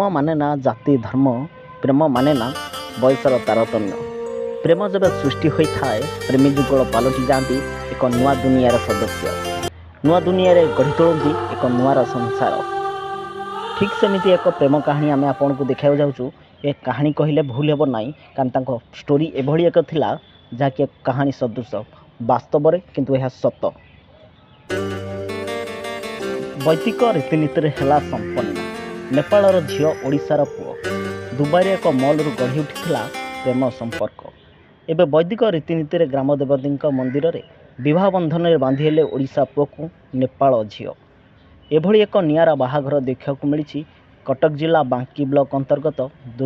ମାନେ ନା ଜାତି ଧର୍ମ, ପ୍ରେମ ମାନେ ନା ବୟସର ତାରତମ୍ୟ। ପ୍ରେମ ଯେବେ ସୃଷ୍ଟି ହୋଇଥାଏ, ପ୍ରେମୀ ଯୁଗଳ ପାଲଟି ଯାଆନ୍ତି ଏକ ନୂଆ ଦୁନିଆର ସଦସ୍ୟ। ନୂଆ ଦୁନିଆରେ ଗଢ଼ି ତୋଳନ୍ତି ଏକ ନୂଆର ସଂସାର। ଠିକ୍ ସେମିତି ଏକ ପ୍ରେମ କାହାଣୀ ଆମେ ଆପଣଙ୍କୁ ଦେଖାଇବାକୁ ଯାଉଛୁ। ଏ କାହାଣୀ କହିଲେ ଭୁଲ ହେବ ନାହିଁ, କାରଣ ତାଙ୍କ ଷ୍ଟୋରି ଏଭଳି ଏକ ଥିଲା ଯାହାକି ଏକ କାହାଣୀ ସଦୃଶ ବାସ୍ତବରେ, କିନ୍ତୁ ଏହା ସତ। ବୈଦିକ ରୀତିନୀତିରେ ହେଲା ସମ୍ପନ୍ନ। ନେପାଳର ଝିଅ, ଓଡ଼ିଶାର ପୁଅ। ଦୁବାଇରେ ଏକ ମଲ୍ରୁ ଗଢ଼ି ଉଠିଥିଲା ପ୍ରେମ ସମ୍ପର୍କ। ଏବେ ବୈଦିକ ରୀତିନୀତିରେ ଗ୍ରାମ ଦେବତୀଙ୍କ ମନ୍ଦିରରେ ବିବାହ ବନ୍ଧନରେ ବାନ୍ଧି ହେଲେ ଓଡ଼ିଶା ପୁଅକୁ ନେପାଳ ଝିଅ। ଏଭଳି ଏକ ନିଆରା ବାହାଘର ଦେଖିବାକୁ ମିଳିଛି କଟକ ଜିଲ୍ଲା ବାଙ୍କୀ ବ୍ଲକ ଅନ୍ତର୍ଗତ